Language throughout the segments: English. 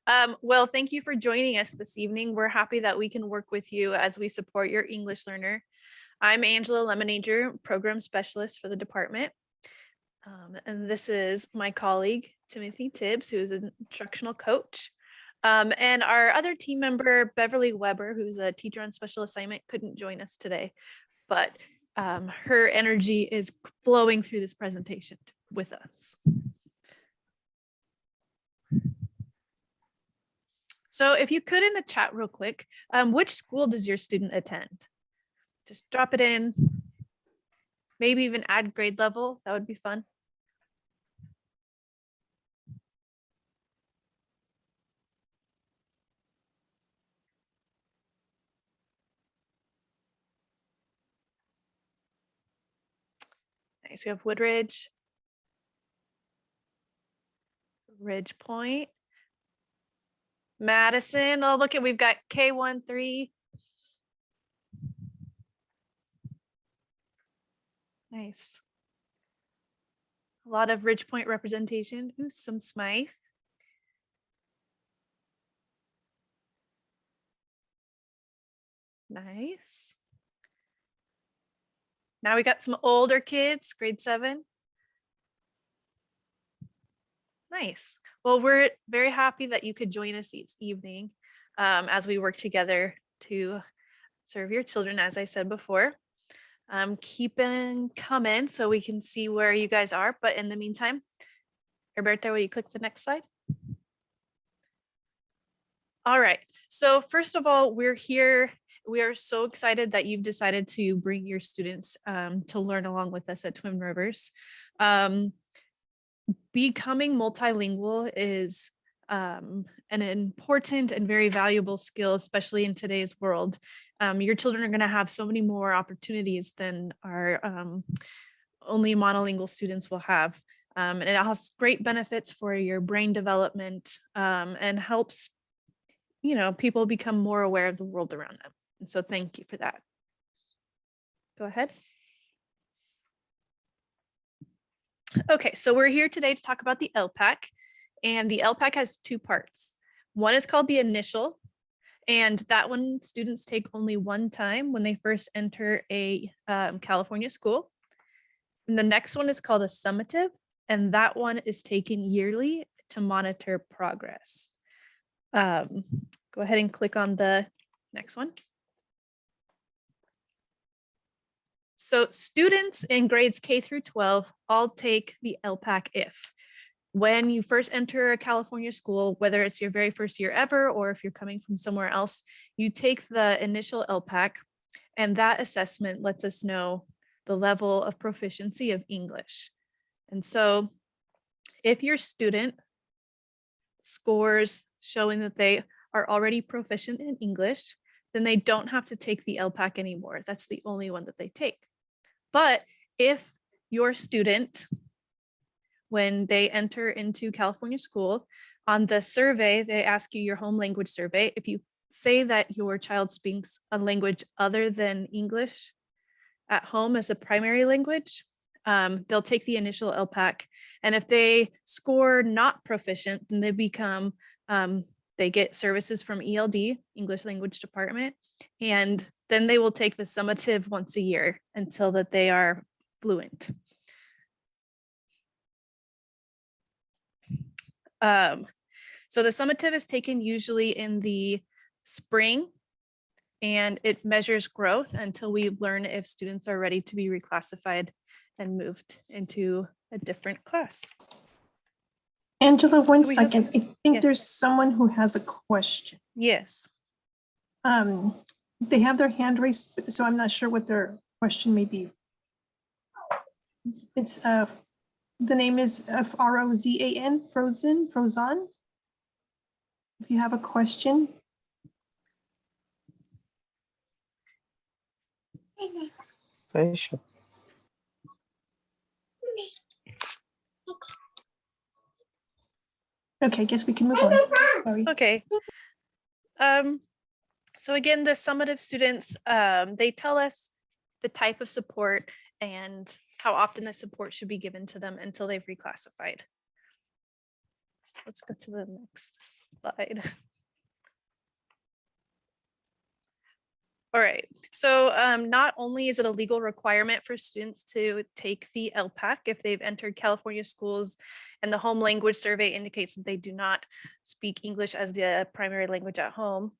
Well, thank you for joining us this evening. We're happy that we can work with you as we support your English learner. I'm Angela Lemonager, Program Specialist for the department. And this is my colleague, Timothy Tibbs, who is an instructional coach. And our other team member, Beverly Weber, who's a teacher on special assignment, couldn't join us today, but her energy is flowing through this presentation with us. So if you could in the chat real quick, which school does your student attend? Just drop it in, maybe even add grade level, that would be fun. Nice, we have Woodridge, Ridge Point, Madison. Oh, look at, we've got K13. Nice. A lot of Ridge Point representation. Ooh, some Smythe. Nice. Now we got some older kids, grade 7. Nice. Well, we're very happy that you could join us this evening as we work together to serve your children, as I said before. Keep them coming so we can see where you guys are. But in the meantime, Roberta, will you click the next slide? All right. So first of all, we're here. We are so excited that you've decided to bring your students to learn along with us at Twin Rivers. Becoming multilingual is an important and very valuable skill, especially in today's world. Your children are going to have so many more opportunities than our only monolingual students will have. And it has great benefits for your brain development and helps, you know, people become more aware of the world around them. And so thank you for that. Go ahead. Okay, so we're here today to talk about the Elpac, and the Elpac has 2 parts. One is called the initial, and that one students take only one time when they first enter a California school. And the next one is called a summative, and that one is taken yearly to monitor progress. Go ahead and click on the next one. So students in grades K through 12 all take the Elpac if. When you first enter a California school, whether it's your very first year ever, or if you're coming from somewhere else, you take the initial Elpac, and that assessment lets us know the level of proficiency of English. And so if your student scores showing that they are already proficient in English, then they don't have to take the Elpac anymore. That's the only one that they take. But if your student, when they enter into California school, on the survey, they ask you your home language survey. If you say that your child speaks a language other than English at home as a primary language, they'll take the initial Elpac. And if they score not proficient, then they become, they get services from ELD, English Language Department, and then they will take the summative once a year until that they are fluent. So the summative is taken usually in the spring, and it measures growth until we learn if students are ready to be reclassified and moved into a different class. Angela, one second. I think Yes. there's someone who has a question. Yes. They have their hand raised, so I'm not sure what their question may be. It's the name is F-R-O-Z-A-N, Frozan. If you have a question. Session. Okay, I guess we can move on. Sorry. Okay. So again, the summative students, they tell us the type of support and how often the support should be given to them until they've reclassified. Let's go to the next slide. All right, so not only is it a legal requirement for students to take the Elpac if they've entered California schools and the home language survey indicates that they do not speak English as the primary language at home,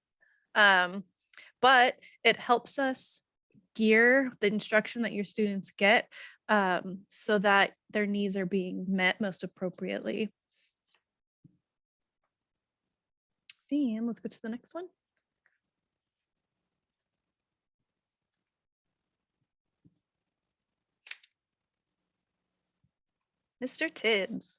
but it helps us gear the instruction that your students get so that their needs are being met most appropriately. And let's go to the next one. Mr. Tibbs.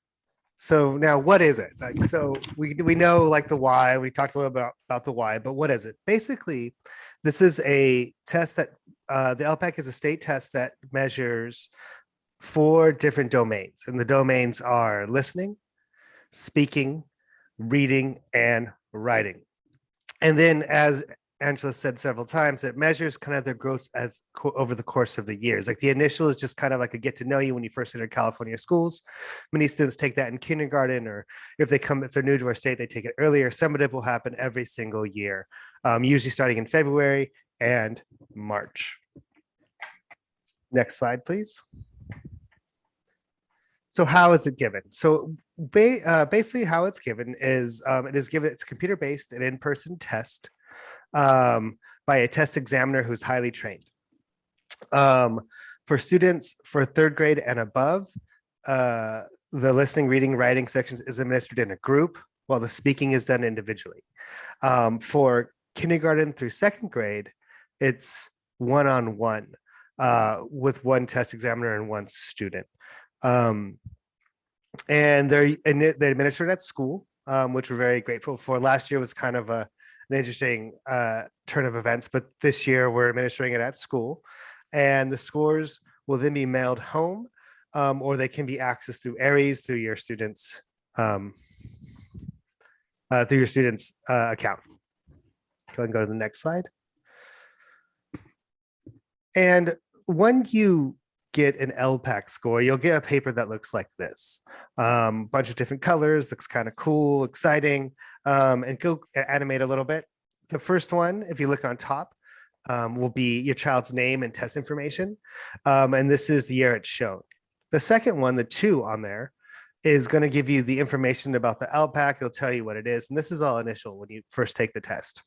So now what is it? Like, so we know like the why, we talked a little bit about the why, but what is it? Basically, this is a test that the LPAC is a state test that measures 4 different domains. And the domains are listening, speaking, reading, and writing. And then as Angela said several times, it measures kind of their growth as over the course of the years. Like the initial is just kind of like a get to know you when you first enter California schools. Many students take that in kindergarten, or if they're new to our state, they take it earlier. Summative will happen every single year, usually starting in February and March. Next slide, please. So how is it given? So basically how it's given is it's computer-based, an in-person test by a test examiner who's highly trained. For students for 3rd grade and above, the listening, reading, writing sections is administered in a group while the speaking is done individually. For kindergarten through 2nd grade, it's one-on-one with one test examiner and one student. And they're administered at school, which we're very grateful for. Last year was kind of an interesting turn of events, but this year we're administering it at school, and the scores will then be mailed home, or they can be accessed through Aries through your students' account. Go ahead and go to the next slide. And when you get an LPAC score, you'll get a paper that looks like this. Bunch of different colors, looks kind of cool, exciting, and go animate a little bit. The first one, if you look on top, will be your child's name and test information. And this is the year it's shown. The second one, the 2 on there, is going to give you the information about the LPAC. It'll tell you what it is. And this is all initial when you first take the test.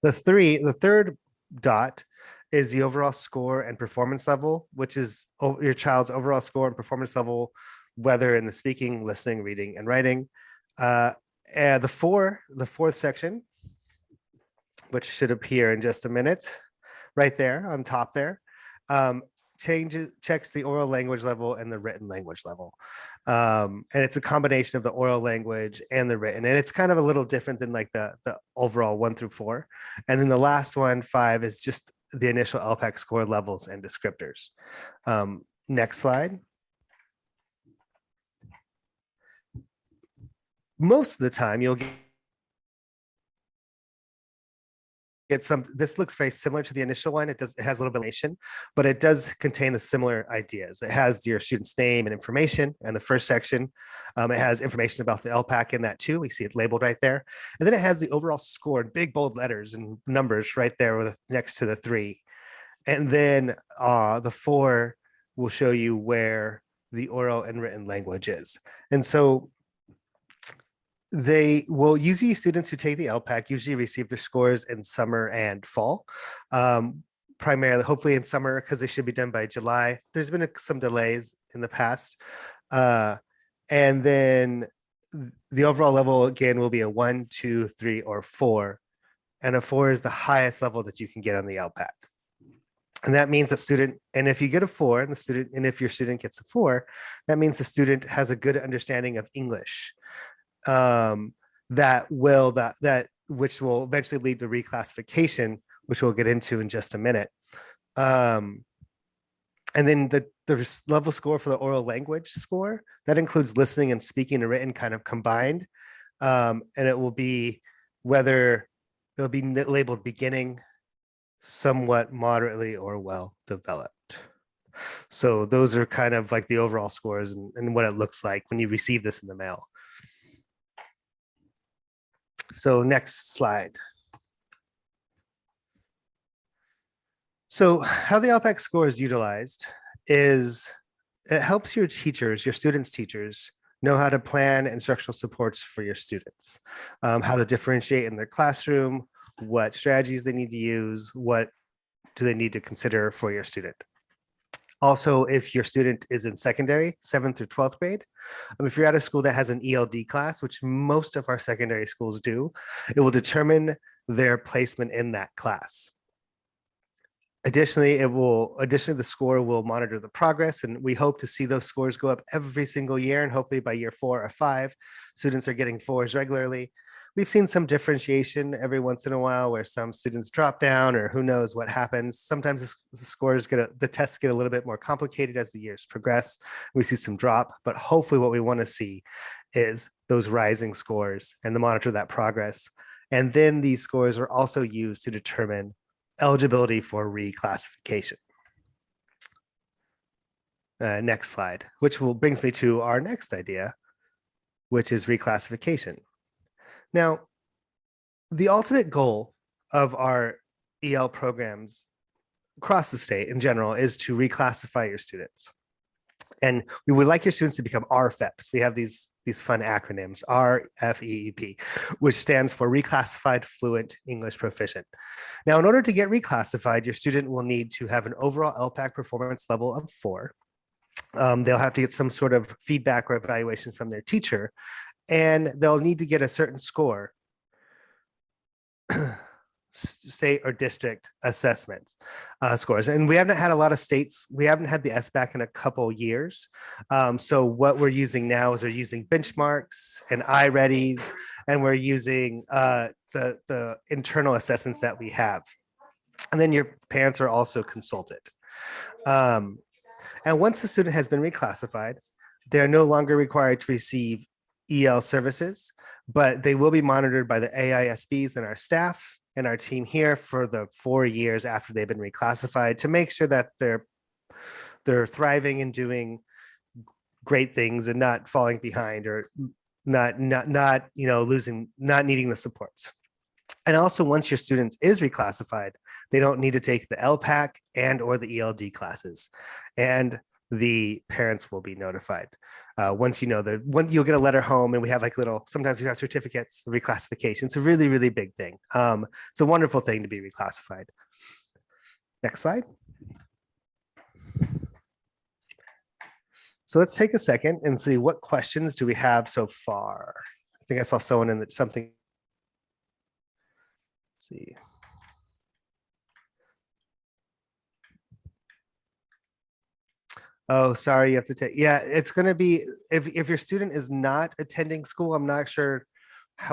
The 3rd dot is the overall score and performance level, which is your child's overall score and performance level, whether in the speaking, listening, reading, and writing. And the 4th section, which should appear in just a minute, right there on top there, checks the oral language level and the written language level. And it's a combination of the oral language and the written. And it's kind of a little different than like the overall 1 through 4. And then the last one, 5, is just the initial LPAC score levels and descriptors. Next slide. Most of the time you'll get some, this looks very similar to the initial one. It has a little bit of information, but it does contain the similar ideas. It has your student's name and information in the first section. It has information about the LPAC in that too. We see it labeled right there. And then it has the overall score in big bold letters and numbers right there next to the 3. And then the 4 will show you where the oral and written language is. And so they will usually, students who take the LPAC usually receive their scores in summer and fall, primarily, hopefully in summer, because they should be done by July. There's been some delays in the past. And then the overall level again will be a 1, 2, 3, or 4. And a 4 is the highest level that you can get on the LPAC. And that means and if you get a 4 and if your student gets a 4, that means the student has a good understanding of English. Which will eventually lead to reclassification, which we'll get into in just a minute. And then the level score for the oral language score, that includes listening and speaking and written kind of combined. And it will be whether it'll be labeled beginning, somewhat, moderately, or well developed. So those are kind of like the overall scores and what it looks like when you receive this in the mail. So next slide. So how the Elpac score is utilized is it helps your teachers, your students' teachers, know how to plan instructional supports for your students, how to differentiate in their classroom, what strategies they need to use, what do they need to consider for your student. Also, if your student is in secondary, 7th through 12th grade, if you're at a school that has an ELD class, which most of our secondary schools do, it will determine their placement in that class. Additionally, the score will monitor the progress, and we hope to see those scores go up every single year. And hopefully by year 4 or 5, students are getting 4s regularly. We've seen some differentiation every once in a while where some students drop down, or who knows what happens. Sometimes the tests get a little bit more complicated as the years progress. We see some drop, but hopefully what we want to see is those rising scores and to monitor that progress. And then these scores are also used to determine eligibility for reclassification. Next slide, which brings me to our next idea, which is reclassification. Now, the ultimate goal of our EL programs across the state in general is to reclassify your students. And we would like your students to become RFEPs. We have these fun acronyms, RFEEP, which stands for Reclassified Fluent English Proficient. Now, in order to get reclassified, your student will need to have an overall Elpac performance level of 4. They'll have to get some sort of feedback or evaluation from their teacher, and they'll need to get a certain score, state or district assessment scores. And we haven't had a lot of states. We haven't had the SBAC in a couple years. So what we're using now is we're using benchmarks and iReadies, and we're using the internal assessments that we have. And then your parents are also consulted. And once the student has been reclassified, they're no longer required to receive EL services, but they will be monitored by the AISBs and our staff and our team here for the 4 years after they've been reclassified to make sure that they're thriving and doing great things and not falling behind or not needing the supports. And also, once your student is reclassified, they don't need to take the LPAC and or the ELD classes, and the parents will be notified. Once you'll get a letter home, and we have sometimes we have certificates of reclassification. It's a really, really big thing. It's a wonderful thing to be reclassified. Next slide. So let's take a second and see what questions do we have so far. I think I saw someone in something. Let's see. Oh, sorry, you have to take, yeah, it's going to be, if your student is not attending school, I'm not sure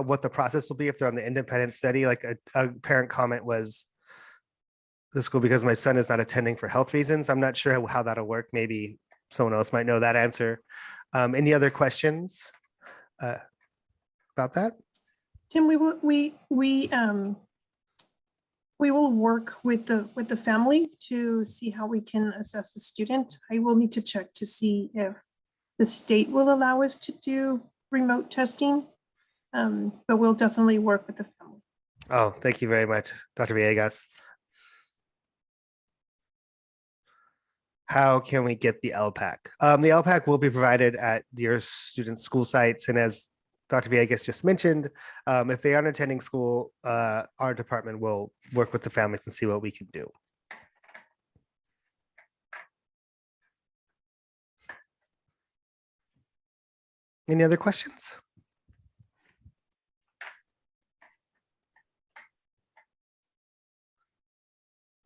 what the process will be if they're on the independent study. Like a parent comment was, the school because my son is not attending for health reasons. I'm not sure how that'll work. Maybe someone else might know that answer. Any other questions about that? Tim, we will work with the family to see how we can assess the student. I will need to check to see if the state will allow us to do remote testing, but we'll definitely work with the family. Oh, thank you very much, Dr. Villegas. How can we get the LPAC? The LPAC will be provided at your students' school sites, and as Dr. Villegas just mentioned, if they aren't attending school, our department will work with the families and see what we can do. Any other questions?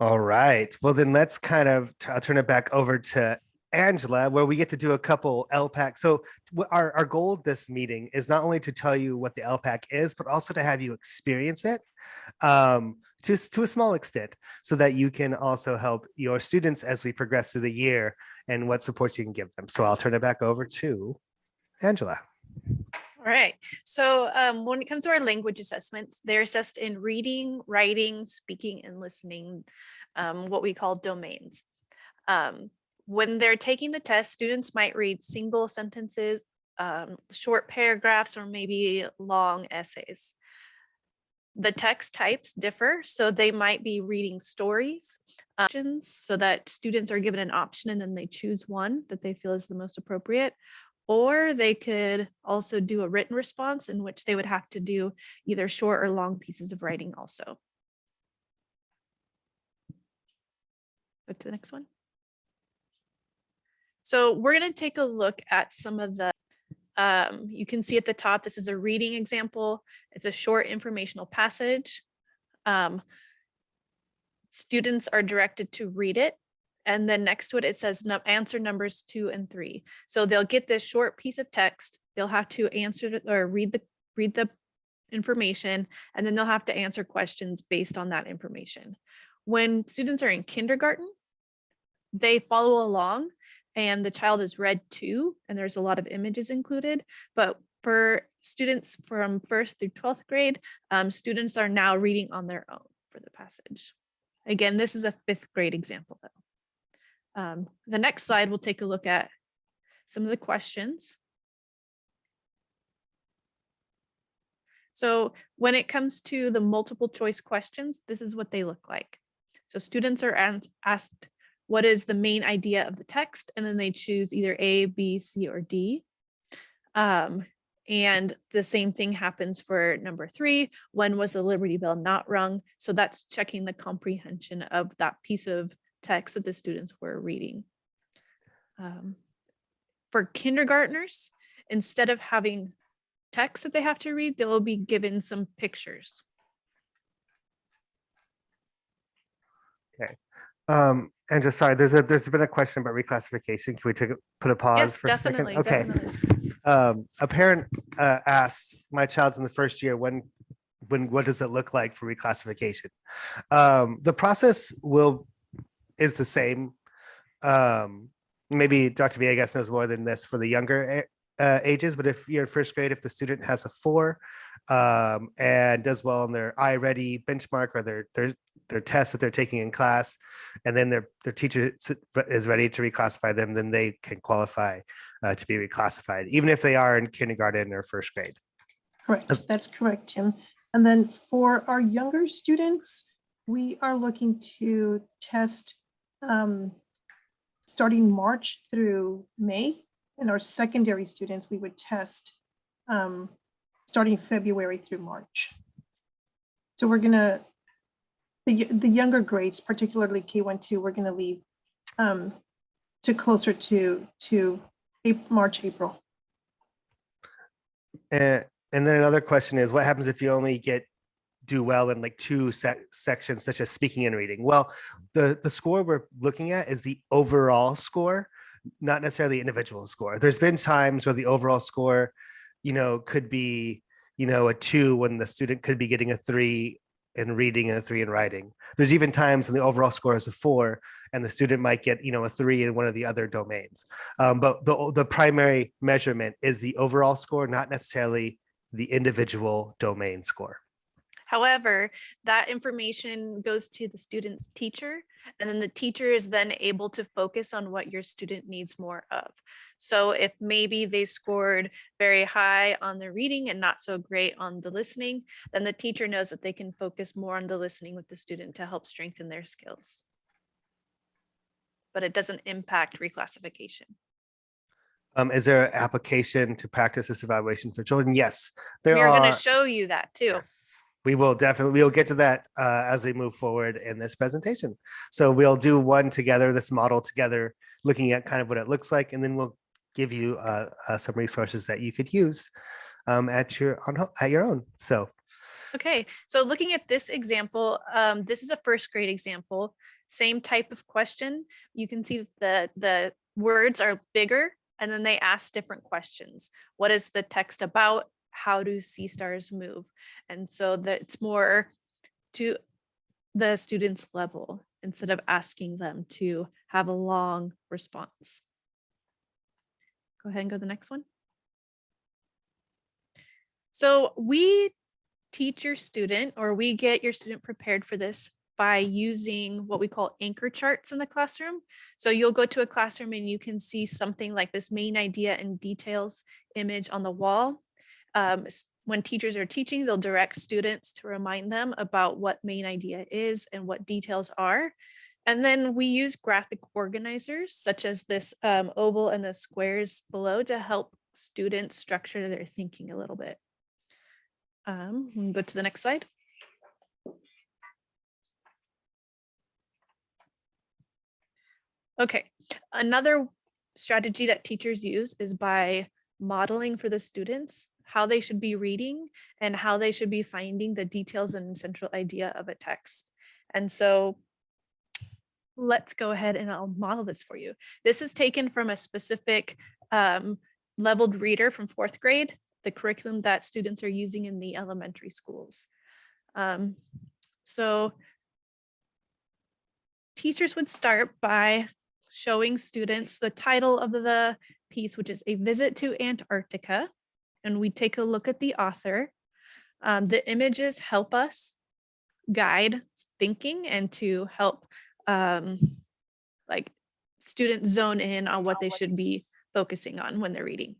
All right, well then let's I'll turn it back over to Angela, where we get to do a couple LPAC. So our goal of this meeting is not only to tell you what the LPAC is, but also to have you experience it to a small extent, so that you can also help your students as we progress through the year and what supports you can give them. So I'll turn it back over to Angela. All right. So when it comes to our language assessments, they're assessed in reading, writing, speaking, and listening, what we call domains. When they're taking the test, students might read single sentences, short paragraphs, or maybe long essays. The text types differ, so they might be reading stories, so that students are given an option and then they choose one that they feel is the most appropriate. Or they could also do a written response in which they would have to do either short or long pieces of writing also. Go to the next one. So we're going to take a look at some of the, you can see at the top, this is a reading example. It's a short informational passage. Students are directed to read it. And then next to it, it says answer numbers 2 and 3. So they'll get this short piece of text. They'll have to answer or read the information, and then they'll have to answer questions based on that information. When students are in kindergarten, they follow along and the child is read to, and there's a lot of images included. But for students from 1st through 12th grade, students are now reading on their own for the passage. Again, this is a 5th grade example though. The next slide, we'll take a look at some of the questions. So when it comes to the multiple choice questions, this is what they look like. So students are asked, what is the main idea of the text? And then they choose either A, B, C, or D. And the same thing happens for number 3. When was the Liberty Bell not rung? So that's checking the comprehension of that piece of text that the students were reading. For kindergartners, instead of having text that they have to read, they will be given some pictures. Okay. And just sorry, there's been a question about reclassification. Can we put a pause Yes, for definitely, a second? Okay. definitely. A parent asked, my child's in the first year, what does it look like for reclassification? The process is the same. Maybe Dr. Villegas knows more than this for the younger ages, but if you're in 1st grade, if the student has a 4 and does well on their iReady benchmark or their test that they're taking in class, and then their teacher is ready to reclassify them, then they can qualify to be reclassified, even if they are in kindergarten or 1st grade. Correct. That's correct, Tim. And then for our younger students, we are looking to test starting March through May. And our secondary students, we would test starting February through March. So we're gonna, the younger grades, particularly K1, 2, we're gonna leave to closer to March, April. And then another question is, what happens if you only do well in like 2 sections, such as speaking and reading? Well, the score we're looking at is the overall score, not necessarily individual score. There's been times where the overall score, could be, a 2 when the student could be getting a 3 in reading and a 3 in writing. There's even times when the overall score is a 4 and the student might get, a 3 in one of the other domains. But the primary measurement is the overall score, not necessarily the individual domain score. However, that information goes to the student's teacher, and then the teacher is then able to focus on what your student needs more of. So if maybe they scored very high on the reading and not so great on the listening, then the teacher knows that they can focus more on the listening with the student to help strengthen their skills. But it doesn't impact reclassification. Is there an application to practice this evaluation for children? Yes, We're going to show you that too. Yes. We'll get to that as we move forward in this presentation. So we'll do one together, this model together, looking at kind of what it looks like, and then we'll give you some resources that you could use at your own. So, okay, so looking at this example, this is a 1st grade example, same type of question. You can see that the words are bigger, and then they ask different questions. What is the text about? How do sea stars move? And so that it's more to the student's level instead of asking them to have a long response. Go ahead and go to the next one. So we teach your student, or we get your student prepared for this by using what we call anchor charts in the classroom. So you'll go to a classroom and you can see something like this main idea and details image on the wall. When teachers are teaching, they'll direct students to remind them about what main idea is and what details are. And then we use graphic organizers such as this oval and the squares below to help students structure their thinking a little bit. Go to the next slide. Okay, another strategy that teachers use is by modeling for the students how they should be reading and how they should be finding the details and central idea of a text. And so let's go ahead and I'll model this for you. This is taken from a specific leveled reader from 4th grade, the curriculum that students are using in the elementary schools. So teachers would start by showing students the title of the piece, which is A Visit to Antarctica. And we take a look at the author. The images help us guide thinking and to help like students zone in on what they should be focusing on when they're reading.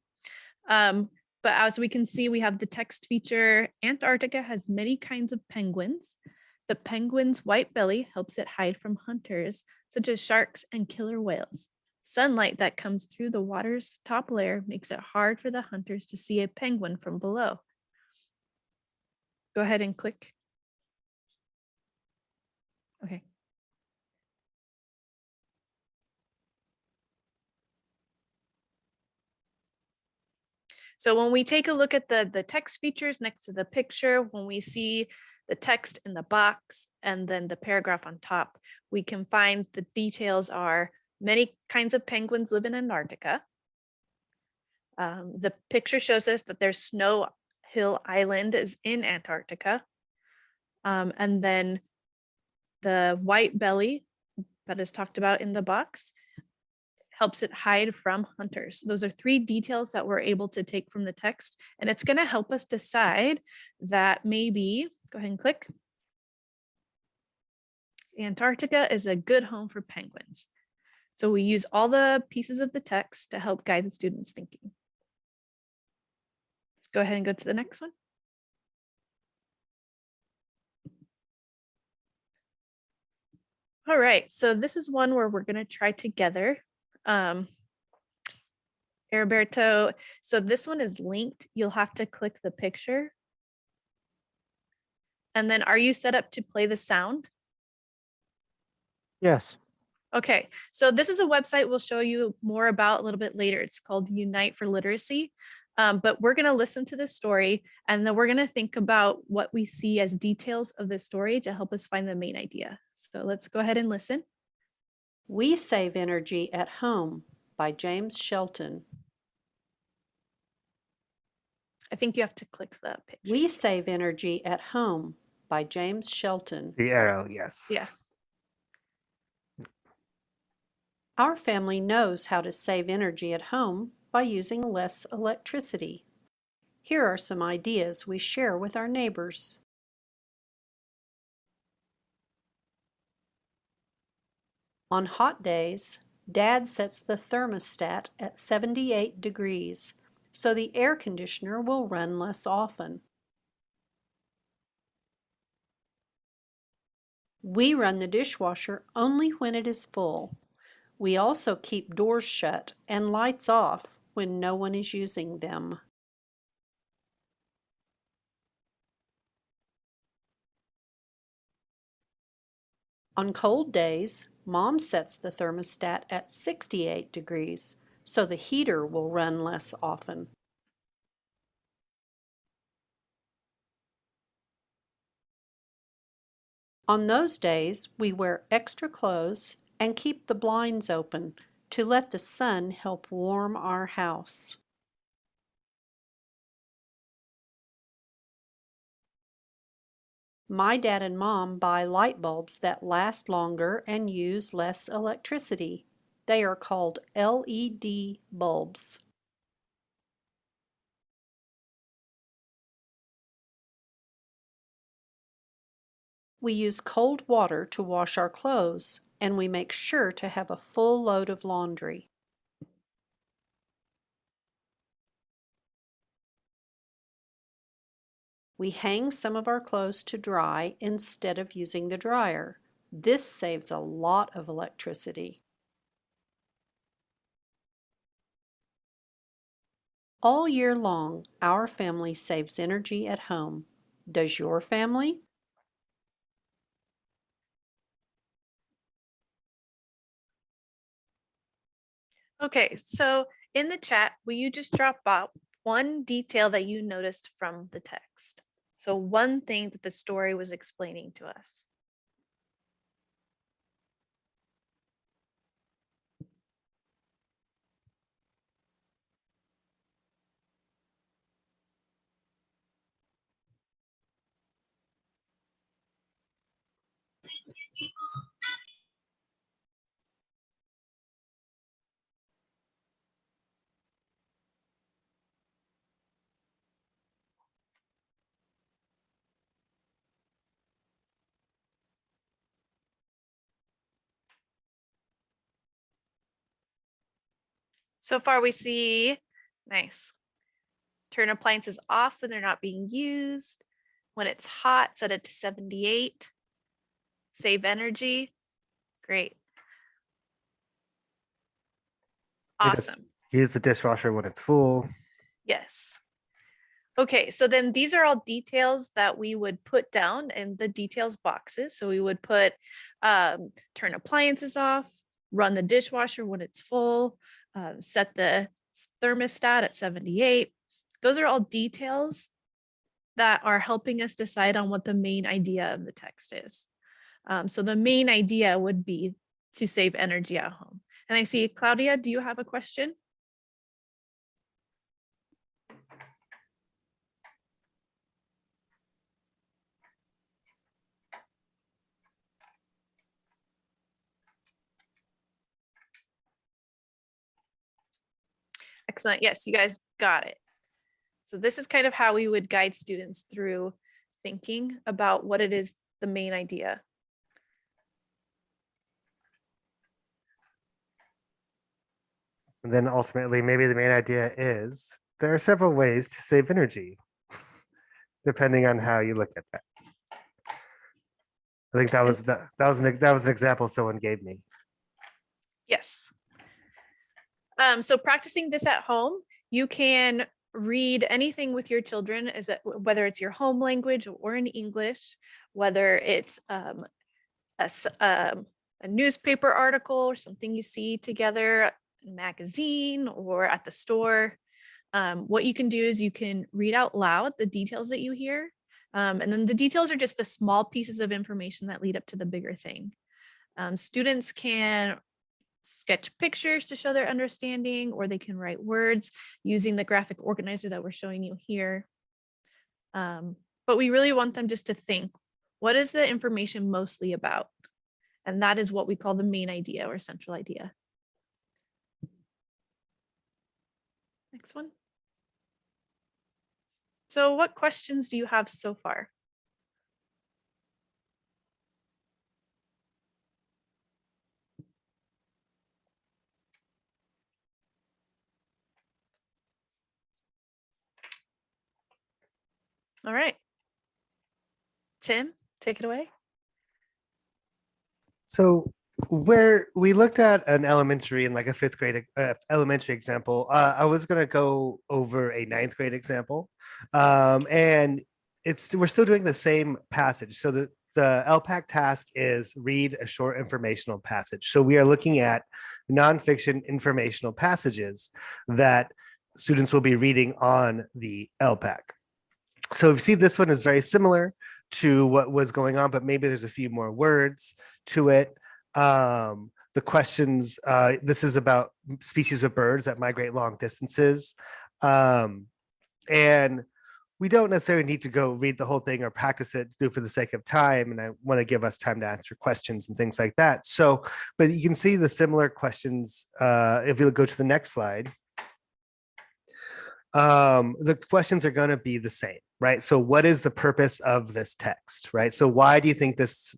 But as we can see, we have the text feature. Antarctica has many kinds of penguins. The penguin's white belly helps it hide from hunters, such as sharks and killer whales. Sunlight that comes through the water's top layer makes it hard for the hunters to see a penguin from below. Go ahead and click. Okay. So when we take a look at the text features next to the picture, when we see the text in the box and then the paragraph on top, we can find the details are many kinds of penguins live in Antarctica. The picture shows us that there's Snow Hill Island is in Antarctica. And then the white belly that is talked about in the box helps it hide from hunters. Those are 3 details that we're able to take from the text, and it's going to help us decide that maybe, go ahead and click. Antarctica is a good home for penguins. So we use all the pieces of the text to help guide the students' thinking. Let's go ahead and go to the next one. All right, so this is one where we're going to try together. Heriberto, so this one is linked. You'll have to click the picture. And then are you set up to play the sound? Yes. Okay, so this is a website we'll show you more about a little bit later. It's called Unite for Literacy. But we're going to listen to the story and then we're going to think about what we see as details of the story to help us find the main idea. So let's go ahead and listen. We Save Energy at Home by James Shelton. I think you have to click the picture. We Save Energy at Home by James Shelton. The arrow, yes. Yeah. Our family knows how to save energy at home by using less electricity. Here are some ideas we share with our neighbors. On hot days, Dad sets the thermostat at 78 degrees, so the air conditioner will run less often. We run the dishwasher only when it is full. We also keep doors shut and lights off when no one is using them. On cold days, Mom sets the thermostat at 68 degrees, so the heater will run less often. On those days, we wear extra clothes and keep the blinds open to let the sun help warm our house. My dad and Mom buy light bulbs that last longer and use less electricity. They are called LED bulbs. We use cold water to wash our clothes, and we make sure to have a full load of laundry. We hang some of our clothes to dry instead of using the dryer. This saves a lot of electricity. All year long, our family saves energy at home. Does your family? Okay, so in the chat, will you just drop out one detail that you noticed from the text? So one thing that the story was explaining to us. So far we see, nice. Turn appliances off when they're not being used. When it's hot, set it to 78. Save energy. Great. Yes. Awesome. Use the dishwasher when it's full. Yes. Okay, so then these are all details that we would put down in the details boxes. So we would put turn appliances off, run the dishwasher when it's full, set the thermostat at 78. Those are all details that are helping us decide on what the main idea of the text is. So the main idea would be to save energy at home. And I see, Claudia, do you have a question? Excellent. Yes, you guys got it. So this is kind of how we would guide students through thinking about what it is, the main idea. And then ultimately, maybe the main idea is there are several ways to save energy, depending on how you look at that. I think that was an example someone gave me. Yes. So practicing this at home, you can read anything with your children, whether it's your home language or in English, whether it's a newspaper article or something you see together, a magazine or at the store. What you can do is you can read out loud the details that you hear. And then the details are just the small pieces of information that lead up to the bigger thing. Students can sketch pictures to show their understanding, or they can write words using the graphic organizer that we're showing you here. But we really want them just to think, what is the information mostly about? And that is what we call the main idea or central idea. Next one. So what questions do you have so far? All right. Tim, take it away. So where we looked at an elementary and like a fifth grade elementary example, I was going to go over a ninth grade example, and we're still doing the same passage. So the Elpac task is read a short informational passage. So we are looking at nonfiction informational passages that students will be reading on the Elpac. So we see this one is very similar to what was going on, but maybe there's a few more words to it. The questions, this is about species of birds that migrate long distances. And we don't necessarily need to go read the whole thing or practice it to do for the sake of time. And I want to give us time to answer questions and things like that. So, but you can see the similar questions if you go to the next slide. The questions are going to be the same, right? So what is the purpose of this text, right? So why do you think this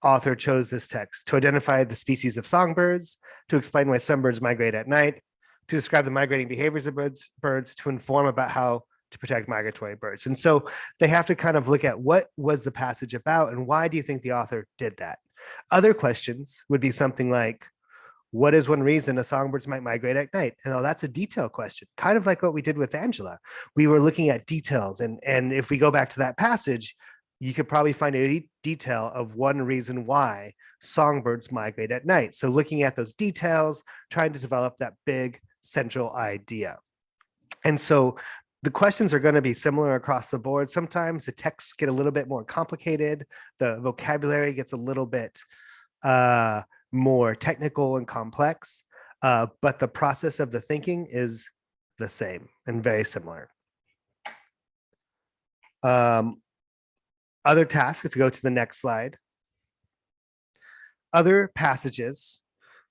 author chose this text? To identify the species of songbirds, to explain why some birds migrate at night, to describe the migrating behaviors of birds, to inform about how to protect migratory birds. And so they have to kind of look at what was the passage about and why do you think the author did that? Other questions would be something like, what is one reason a songbirds might migrate at night? And that's a detail question, kind of like what we did with Angela. We were looking at details. And if we go back to that passage, you could probably find a detail of one reason why songbirds migrate at night. So looking at those details, trying to develop that big central idea. And so the questions are going to be similar across the board. Sometimes the texts get a little bit more complicated. The vocabulary gets a little bit more technical and complex, but the process of the thinking is the same and very similar. Other tasks, if you go to the next slide, other passages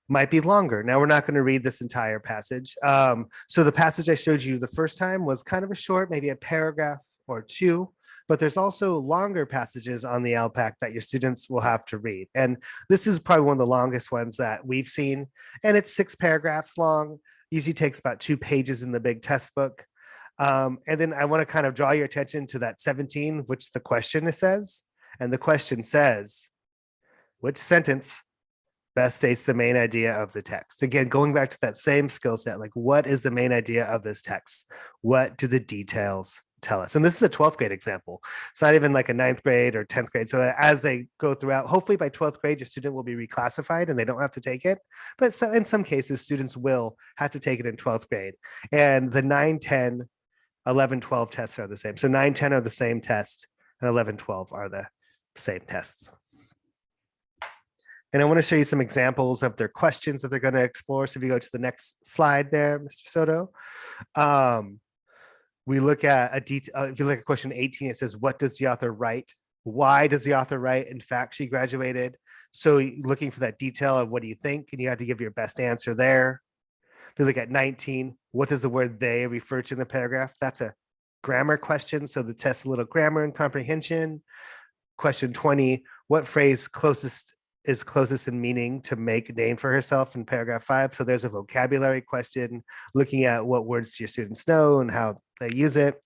might be longer. Now we're not going to read this entire passage. So the passage I showed you the first time was kind of a short, maybe a paragraph or two, but there's also longer passages on the Elpac that your students will have to read. And this is probably one of the longest ones that we've seen. And it's 6 paragraphs long, usually takes about 2 pages in the big test book. And then I want to kind of draw your attention to that 17, which the question says. And the question says, which sentence best states the main idea of the text? Again, going back to that same skill set, like what is the main idea of this text? What do the details tell us? And this is a 12th grade example. It's not even like a 9th grade or 10th grade. So as they go throughout, hopefully by 12th grade, your student will be reclassified and they don't have to take it. But so in some cases, students will have to take it in 12th grade. And the 9, 10, 11, 12 tests are the same. So 9, 10 are the same test and 11, 12 are the same tests. And I want to show you some examples of their questions that they're going to explore. So if you go to the next slide there, Mr. Soto, we look at a detail. If you look at question 18, it says, what does the author write? Why does the author write? In fact, she graduated. So looking for that detail of what do you think? And you have to give your best answer there. If you look at 19, what does the word they refer to in the paragraph? That's a grammar question. So the test, a little grammar and comprehension. Question 20, what phrase is closest in meaning to make a name for herself in paragraph 5. So there's a vocabulary question, looking at what words your students know and how they use it.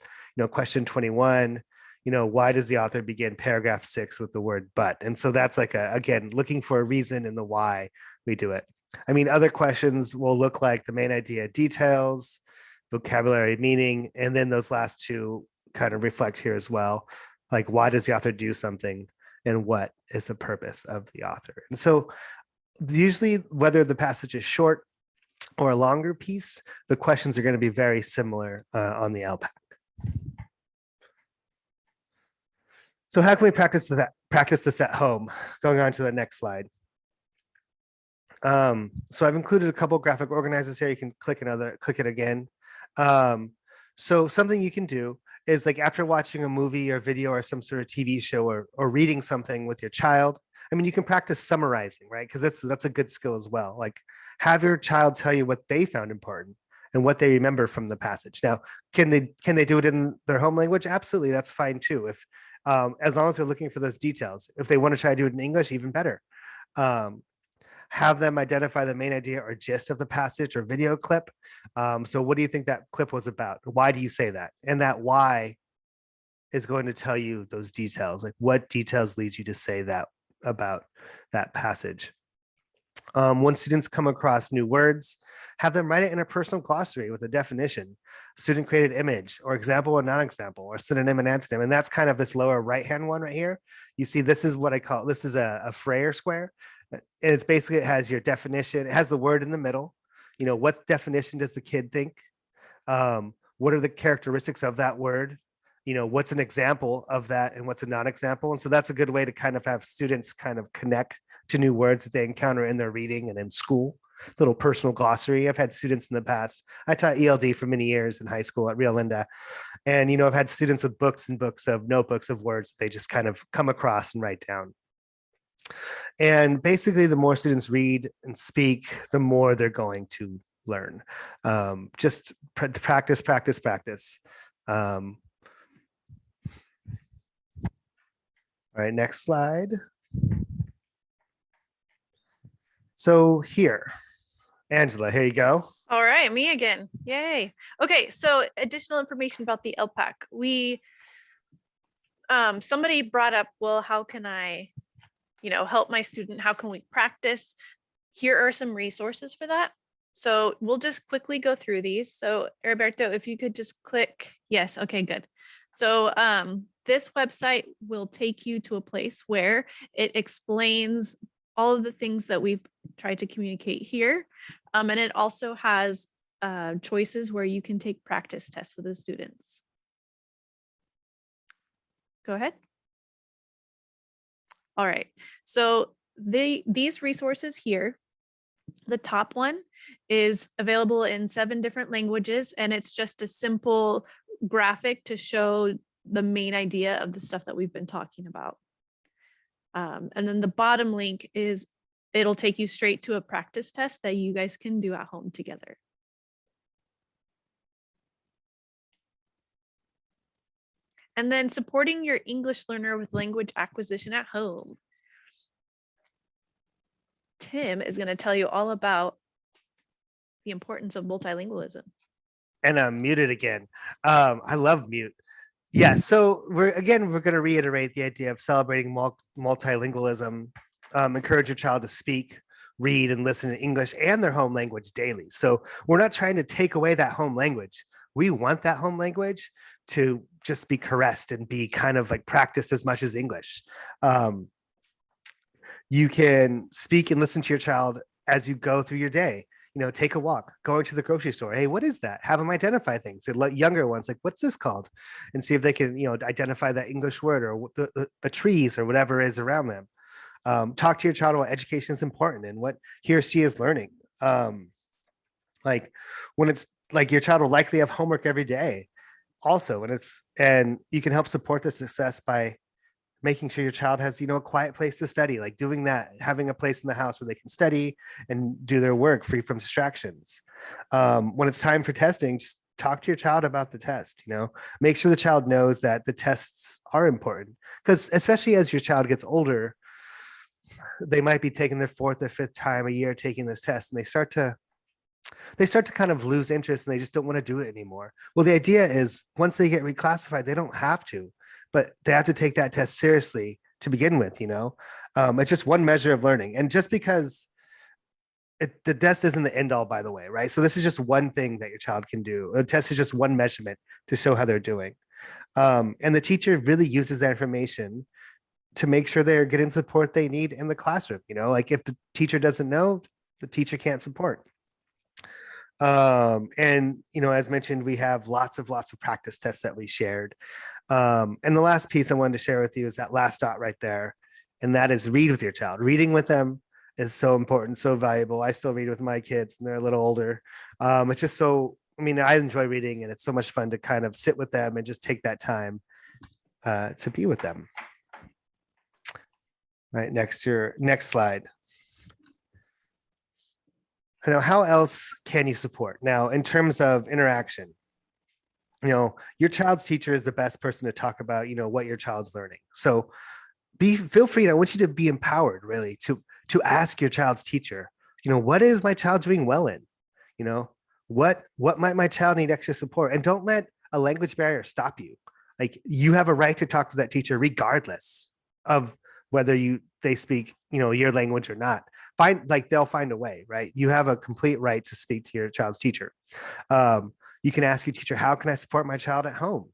Question 21, why does the author begin paragraph 6 with the word but? And so that's like, again, looking for a reason in the why we do it. I mean, other questions will look like the main idea, details, vocabulary, meaning, and then those last 2 kind of reflect here as well. Like, why does the author do something? And what is the purpose of the author? And so usually whether the passage is short or a longer piece, the questions are going to be very similar on the Elpac. So how can we practice this at home? Going on to the next slide. So I've included a couple graphic organizers here. You can click it again. So something you can do is, like, after watching a movie or video or some sort of TV show or reading something with your child, I mean, you can practice summarizing, right? Because that's a good skill as well. Like, have your child tell you what they found important and what they remember from the passage. Now, can they do it in their home language? Absolutely, that's fine too. If as long as they're looking for those details. If they want to try to do it in English, even better. Have them identify the main idea or gist of the passage or video clip. So what do you think that clip was about? Why do you say that? And that why is going to tell you those details. Like, what details lead you to say that about that passage? When students come across new words, have them write it in a personal glossary with a definition, student created image, or example or non-example, or synonym and antonym. And that's kind of this lower right-hand one right here. You see, this is what I call, this is a Frayer Square. It's basically, it has your definition. It has the word in the middle. What definition does the kid think? What are the characteristics of that word? What's an example of that and what's a non-example? And so that's a good way to kind of have students kind of connect to new words that they encounter in their reading and in school. Little personal glossary. I've had students in the past. I taught ELD for many years in high school at Rio Linda. And, I've had students with books and books of notebooks of words that they just kind of come across and write down. And basically, the more students read and speak, the more they're going to learn. Just practice, practice, practice. All right, next slide. So here, Angela, here you go. All right, me again. Yay. Okay, so additional information about the Elpac. Somebody brought up, well, how can I, help my student? How can we practice? Here are some resources for that. So we'll just quickly go through these. So Heriberto, if you could just click, yes, okay, good. So this website will take you to a place where it explains all of the things that we've tried to communicate here. And it also has choices where you can take practice tests with the students. Go ahead. All right, so these resources here, the top one is available in 7 different languages, and it's just a simple graphic to show the main idea of the stuff that we've been talking about. And then the bottom link is, it'll take you straight to a practice test that you guys can do at home together. And then supporting your English learner with language acquisition at home. Tim is going to tell you all about the importance of multilingualism. And I'm muted again. I love mute. Yeah, so we're going to reiterate the idea of celebrating multilingualism, encourage your child to speak, read, and listen in English and their home language daily. So we're not trying to take away that home language. We want that home language to just be caressed and be kind of like practiced as much as English. You can speak and listen to your child as you go through your day. Take a walk, going to the grocery store. Hey, what is that? Have them identify things. And let younger ones, like, what's this called? And see if they can, identify that English word or the trees or whatever is around them. Talk to your child about education is important and what he or she is learning. Like when it's like your child will likely have homework every day also, and you can help support the success by making sure your child has, a quiet place to study, like doing that, having a place in the house where they can study and do their work free from distractions. When it's time for testing, just talk to your child about the test, make sure the child knows that the tests are important, because especially as your child gets older, they might be taking their 4th or 5th time a year taking this test, and they start to kind of lose interest and they just don't want to do it anymore. Well, the idea is once they get reclassified, they don't have to, but they have to take that test seriously to begin with. It's just one measure of learning. And just because the test isn't the end all, by the way, right? So this is just one thing that your child can do. The test is just one measurement to show how they're doing. And the teacher really uses that information to make sure they're getting support they need in the classroom. Like if the teacher doesn't know, the teacher can't support. And as mentioned, we have lots of practice tests that we shared. And the last piece I wanted to share with you is that last dot right there, and that is read with your child. Reading with them is so important, so valuable. I still read with my kids and they're a little older. It's just I enjoy reading, and it's so much fun to kind of sit with them and just take that time to be with them. Right, next slide. Now, how else can you support? Now, in terms of interaction, your child's teacher is the best person to talk about, what your child's learning. So feel free. I want you to be empowered, really, to ask your child's teacher, what is my child doing well in? What might my child need extra support? And don't let a language barrier stop you. Like, you have a right to talk to that teacher regardless of whether they speak, your language or not. They'll find a way, right? You have a complete right to speak to your child's teacher. You can ask your teacher, how can I support my child at home?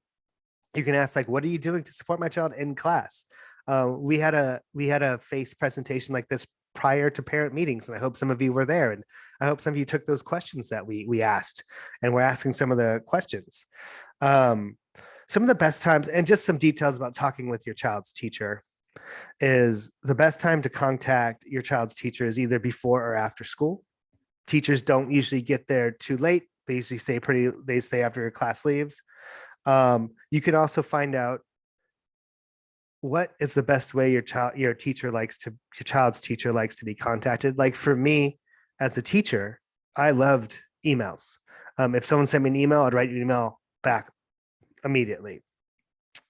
You can ask, what are you doing to support my child in class? We had a face presentation like this prior to parent meetings, and I hope some of you were there, and I hope some of you took those questions that we asked, and we're asking some of the questions. Some of the best times, and just some details about talking with your child's teacher, is the best time to contact your child's teacher is either before or after school. Teachers don't usually get there too late. They usually stay after your class leaves. You can also find out what is the best way your child's teacher likes to be contacted. Like for me as a teacher, I loved emails. If someone sent me an email, I'd write an email back immediately.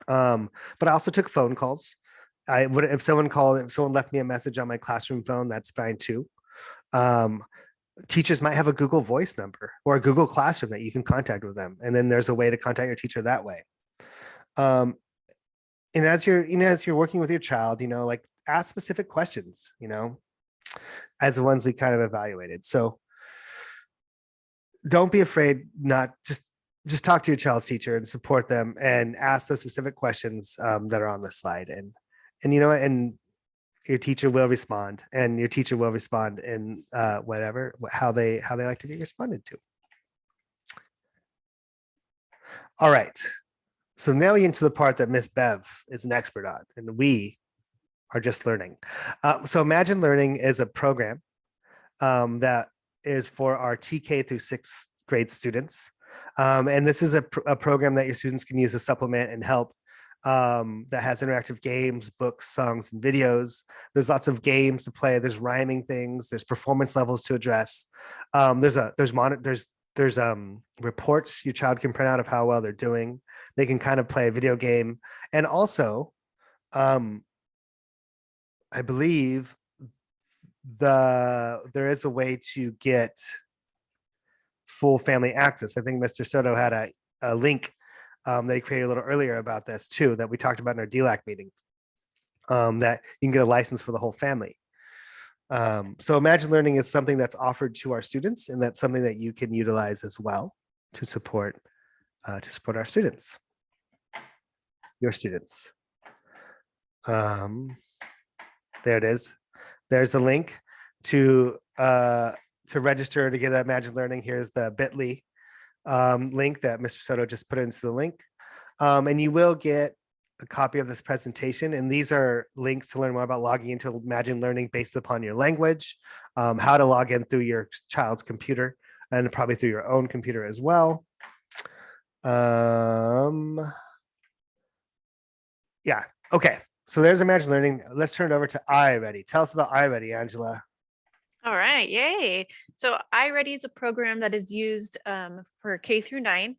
But I also took phone calls. If someone left me a message on my classroom phone, that's fine too. teachers might have a Google Voice number or a Google Classroom that you can contact with them. And then there's a way to contact your teacher that way. And as you're working with your child, like ask specific questions, as the ones we kind of evaluated. So don't be afraid, not just talk to your child's teacher and support them and ask those specific questions that are on the slide. And your teacher will respond, and your teacher will respond in how they like to be responded to. All right. So now we get into the part that Miss Bev is an expert on, and we are just learning. So Imagine Learning is a program that is for our TK through 6th grade students. And this is a program that your students can use to supplement and help, that has interactive games, books, songs, and videos. There's lots of games to play. There's rhyming things. There's performance levels to address. There's reports your child can print out of how well they're doing. They can kind of play a video game. And also, I believe there is a way to get full family access. I think Mr. Soto had a link that he created a little earlier about this too, that we talked about in our DLAC meeting, that you can get a license for the whole family. So Imagine Learning is something that's offered to our students, and that's something that you can utilize as well to support our students, your students. There it is. There's a link to register to get that Imagine Learning. Here's the bit.ly link that Mr. Soto just put into the link. And you will get a copy of this presentation. And these are links to learn more about logging into Imagine Learning based upon your language, how to log in through your child's computer, and probably through your own computer as well. Yeah, okay. So there's Imagine Learning. Let's turn it over to iReady. Tell us about iReady, Angela. All right, yay. So iReady is a program that is used for K through 9,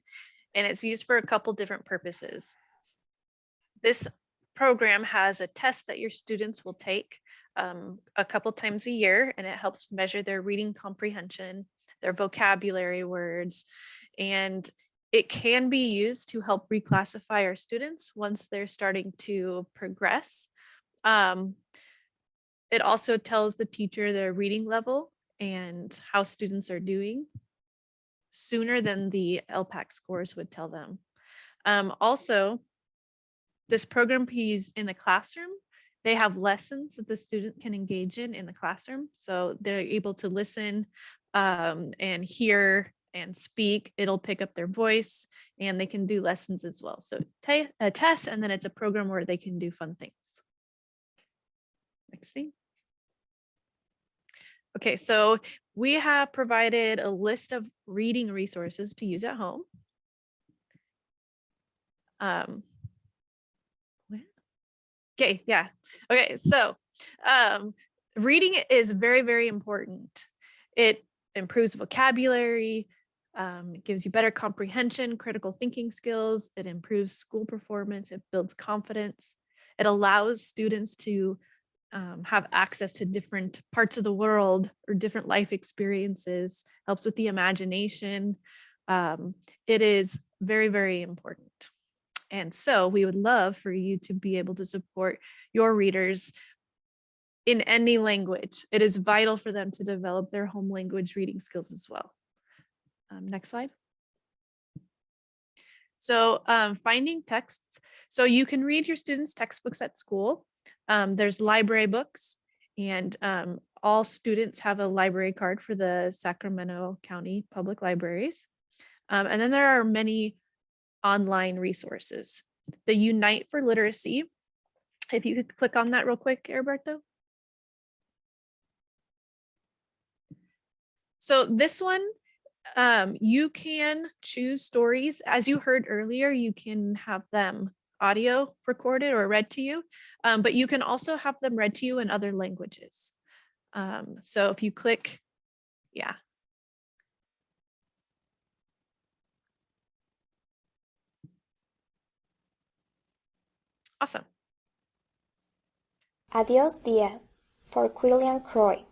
and it's used for a couple different purposes. This program has a test that your students will take a couple times a year, and it helps measure their reading comprehension, their vocabulary words, and it can be used to help reclassify our students once they're starting to progress. It also tells the teacher their reading level and how students are doing sooner than the Elpac scores would tell them. Also, this program can be used in the classroom. They have lessons that the student can engage in the classroom. So they're able to listen and hear and speak. It'll pick up their voice, and they can do lessons as well. So a test, and then it's a program where they can do fun things. Next thing. Okay, so we have provided a list of reading resources to use at home. Okay, yeah. Okay, so reading is very, very important. It improves vocabulary, it gives you better comprehension, critical thinking skills, it improves school performance, it builds confidence, it allows students to have access to different parts of the world or different life experiences, helps with the imagination. It is very, very important. And so we would love for you to be able to support your readers in any language. It is vital for them to develop their home language reading skills as well. Next slide. So finding texts. So you can read your students' textbooks at school. There's library books, and all students have a library card for the Sacramento County Public Libraries. And then there are many online resources. The Unite for Literacy, if you could click on that real quick, Heriberto. So this one, you can choose stories. As you heard earlier, you can have them audio recorded or read to you, but you can also have them read to you in other languages. So if you click, yeah. Awesome. Adios Días for Quillian Croy.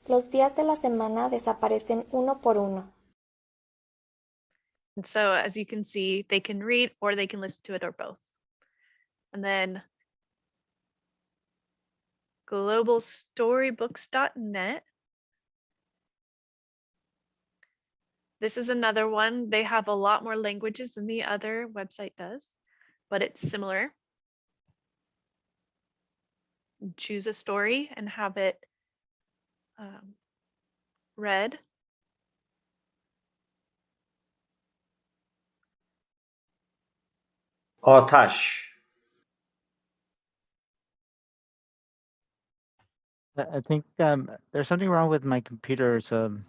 Los días de la semana desaparecen uno por uno. And so as you can see, they can read or they can listen to it or both. And then Globalstorybooks.net. This is another one. They have a lot more languages than the other website does, but it's similar. Choose a story and have it read. آتش I think there's something wrong with my computer, so I'm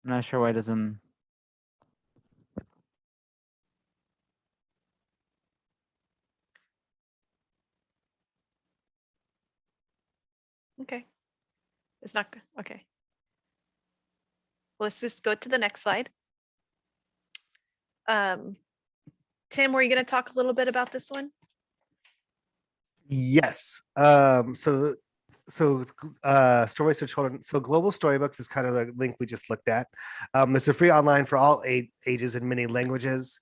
not sure why it doesn't. Okay. It's not good. Okay. Let's just go to the next slide. Tim, were you going to talk a little bit about this one? Yes. Stories for children. So Global Storybooks is kind of the link we just looked at. It's a free online for all ages in many languages.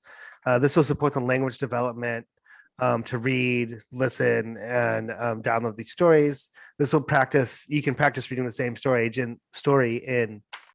This will support the language development to read, listen, and download these stories. This will practice. You can practice reading the same story in